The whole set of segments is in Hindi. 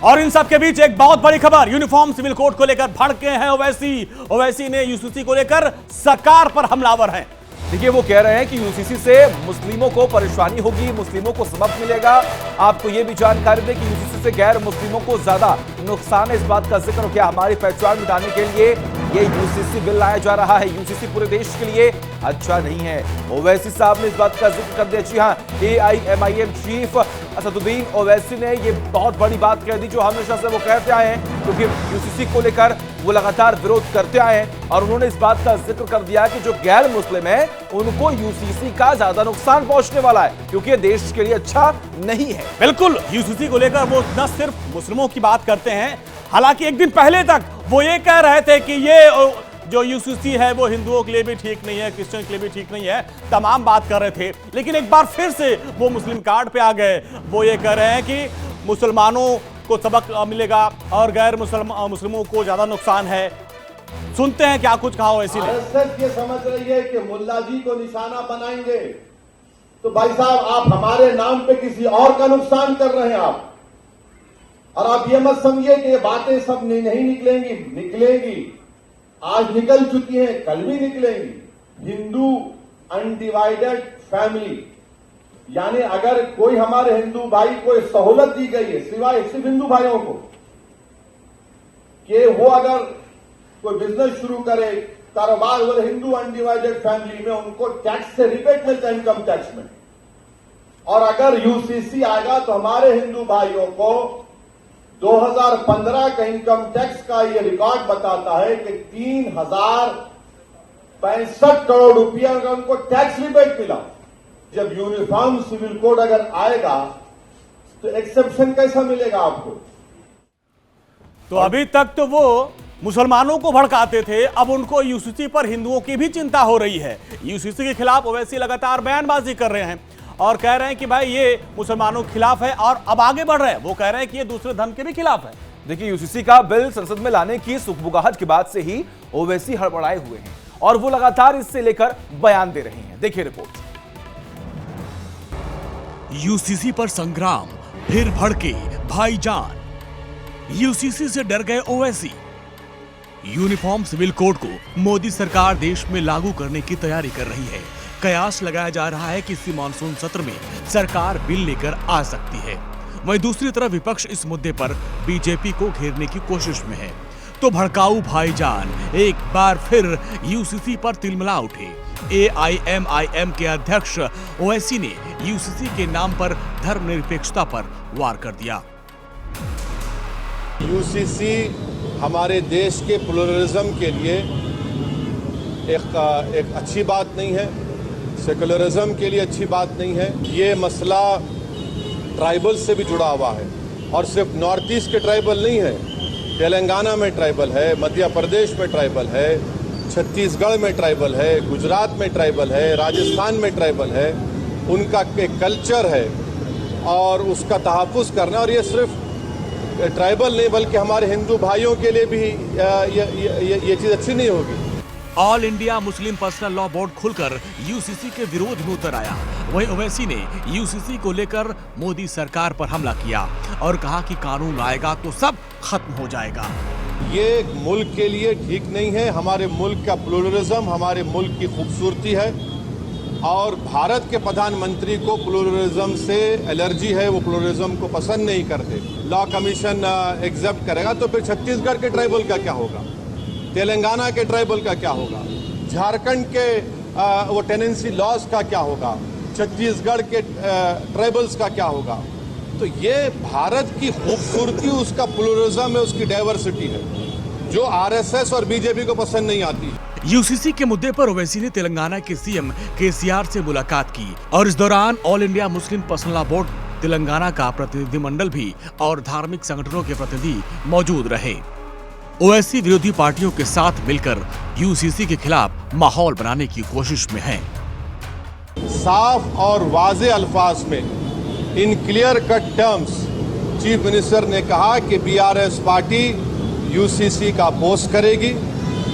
और इन सब के बीच एक बहुत बड़ी खबर, यूनिफॉर्म सिविल कोड को लेकर भड़के हैं ओवैसी। ओवैसी ने यूसीसी को लेकर सरकार पर हमलावर हैं। देखिए, वो कह रहे हैं कि यूसीसी से मुस्लिमों को परेशानी होगी, मुस्लिमों को सबक मिलेगा। आपको ये भी जानकारी दें कि यूसीसी से गैर मुस्लिमों को ज्यादा नुकसान है। इस बात का जिक्र किया, हमारी पहचान मिटाने के लिए ये यूसीसी बिल लाया जा रहा है। यूसीसी पूरे देश के लिए अच्छा नहीं है। ओवैसी साहब ने इस बात का जिक्र कर दिया। जी हाँ, AIMIM चीफ असदुद्दीन ओवैसी ने ये बहुत बड़ी बात कह दी, जो हमेशा से वो कहते आए हैं, क्योंकि यूसीसी को लेकर वो लगातार विरोध करते आए हैं। और उन्होंने इस बात का जिक्र कर दिया कि जो गैर मुस्लिम है उनको यूसीसी का ज्यादा नुकसान पहुंचने वाला है, क्योंकि ये देश के लिए अच्छा नहीं है। बिल्कुल, यूसीसी को लेकर वो न सिर्फ मुस्लिमों की बात करते हैं, हालांकि एक दिन पहले तक वो ये कह रहे थे कि ये जो यूसीसी है वो हिंदुओं के लिए भी ठीक नहीं है, क्रिश्चियन के लिए भी ठीक नहीं है, तमाम बात कर रहे थे। लेकिन एक बार फिर से वो मुस्लिम कार्ड पे आ गए। वो ये कह रहे हैं कि मुसलमानों को सबक मिलेगा और गैर मुस्लिमों को ज्यादा नुकसान है। सुनते हैं क्या कुछ कहा ओवैसी ने। आरएसएस ये समझ रही है कि मुल्ला जी को निशाना बनाएंगे, तो भाई साहब आप हमारे नाम पे किसी और का नुकसान कर रहे हैं आप। और आप ये मत समझिए कि ये बातें सब नहीं निकलेंगी, निकलेंगी, आज निकल चुकी हैं, कल भी निकलेंगी। हिंदू अनडिवाइडेड फैमिली, यानी अगर कोई हमारे हिंदू भाई को सहूलत दी गई है, सिवाय सिर्फ हिंदू भाइयों को, कि वो अगर कोई बिजनेस शुरू करे, कारोबार, वो हिंदू अनडिवाइडेड फैमिली में उनको टैक्स से रिबेट मिलता है, इनकम टैक्स में। और अगर यूसीसी आएगा तो हमारे हिंदू भाइयों को 2015 का इनकम टैक्स का ये रिकॉर्ड बताता है कि 3065 करोड़ रुपया का उनको टैक्स रिबेट मिला। जब यूनिफॉर्म सिविल कोड अगर आएगा तो एक्सेप्शन कैसा मिलेगा आपको? तो अभी तक तो वो मुसलमानों को भड़काते थे, अब उनको यूसीसी पर हिंदुओं की भी चिंता हो रही है। यूसीसी के खिलाफ ओवैसी लगातार बयानबाजी कर रहे हैं और कह रहे हैं कि भाई ये मुसलमानों के खिलाफ है, और अब आगे बढ़ रहे हैं। वो कह रहे हैं कि ये दूसरे धर्म के भी खिलाफ है। देखिए, यूसीसी का बिल संसद में लाने की सुगबुगाहट के बाद से ही ओवैसी हड़बड़ाए हुए हैं और वो लगातार इससे लेकर बयान दे रहे हैं। देखिए रिपोर्ट। यूसीसी पर संग्राम, फिर भड़के भाईजान। यूसीसी से डर गए ओवैसी। यूनिफॉर्म सिविल कोड को मोदी सरकार देश में लागू करने की तैयारी कर रही है। कयास लगाया जा रहा है कि इसी मानसून सत्र में सरकार बिल लेकर आ सकती है। वहीं दूसरी तरफ विपक्ष इस मुद्दे पर बीजेपी को घेरने की कोशिश में है। तो भड़काऊ भाईजान एक बार फिर यूसीसी पर तिलमिला उठे। AIMIM के अध्यक्ष ओवैसी ने यूसीसी के नाम पर धर्मनिरपेक्षता पर वार कर दिया। यूसीसी हमारे देश के प्लुरलिज्म के लिए एक अच्छी बात नहीं है, सेकुलरिज्म के लिए अच्छी बात नहीं है। ये मसला ट्राइबल से भी जुड़ा हुआ है, और सिर्फ नॉर्थ ईस्ट के ट्राइबल नहीं है, तेलंगाना में ट्राइबल है, मध्य प्रदेश में ट्राइबल है, छत्तीसगढ़ में ट्राइबल है, गुजरात में ट्राइबल है, राजस्थान में ट्राइबल है। उनका एक कल्चर है और उसका तहफ़्फ़ुज़ करना, और ये सिर्फ ट्राइबल नहीं बल्कि हमारे हिंदू भाइयों के लिए भी ये चीज़ अच्छी नहीं होगी। All India Muslim personal law board खुलकर यूसीसी के विरोध में उतर आया। वहीं ओवैसी ने यूसीसी को लेकर मोदी सरकार पर हमला किया और कहा कि कानून आएगा तो सब खत्म हो जाएगा। ये मुल्क के लिए ठीक नहीं है। हमारे मुल्क का प्लुरलिज्म हमारे मुल्क की खूबसूरती है, और भारत के प्रधानमंत्री को प्लुरलिज्म से एलर्जी है, वो प्लुरलिज्म को पसंद नहीं करते। लॉ कमीशन एक्सेप्ट करेगा तो फिर छत्तीसगढ़ के ट्राइबल का क्या होगा, तेलंगाना के ट्राइबल का क्या होगा, झारखंड के वो टेनेंसी लॉज का क्या होगा, छत्तीसगढ़ के ट्राइबल्स का क्या होगा। तो ये भारत की खूबसूरती, उसका प्लुरलिज्म है, उसकी डाइवर्सिटी है, जो आरएसएस और बीजेपी को पसंद नहीं आती। यूसीसी के मुद्दे पर ओवैसी ने तेलंगाना के सीएम केसीआर से मुलाकात की और इस दौरान all India Muslim personal law board Telangana का प्रतिनिधिमंडल भी और धार्मिक संगठनों के प्रतिनिधि मौजूद रहे। ओवैसी विरोधी पार्टियों के साथ मिलकर यूसीसी के खिलाफ माहौल बनाने की कोशिश में है। साफ और वाज़े अल्फाज में, in clear cut terms, chief minister ने कहा कि बीआरएस पार्टी यूसीसी का अपोज करेगी।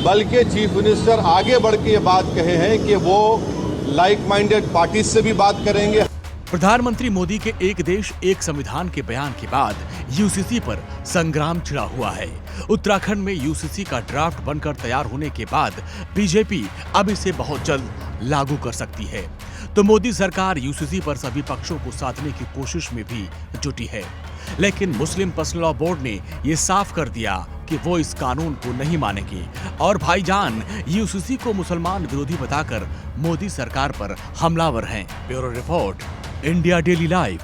बल्कि चीफ मिनिस्टर आगे बढ़ के ये बात कहे हैं कि वो लाइक माइंडेड पार्टी से भी बात करेंगे। प्रधानमंत्री मोदी के एक देश एक संविधान के बयान के बाद यूसीसी पर संग्राम छिड़ा हुआ है। उत्तराखंड में यूसीसी का ड्राफ्ट बनकर तैयार होने के बाद बीजेपी अब इसे बहुत जल्द लागू कर सकती है, तो मोदी सरकार यूसीसी पर सभी पक्षों को साधने की कोशिश में भी जुटी है। लेकिन मुस्लिम पर्सनल लॉ बोर्ड ने ये साफ कर दिया कि वो इस कानून को नहीं मानेगी और भाईजान यूसीसी को मुसलमान विरोधी बताकर मोदी सरकार पर हमलावर हैं। Bureau report, India daily live.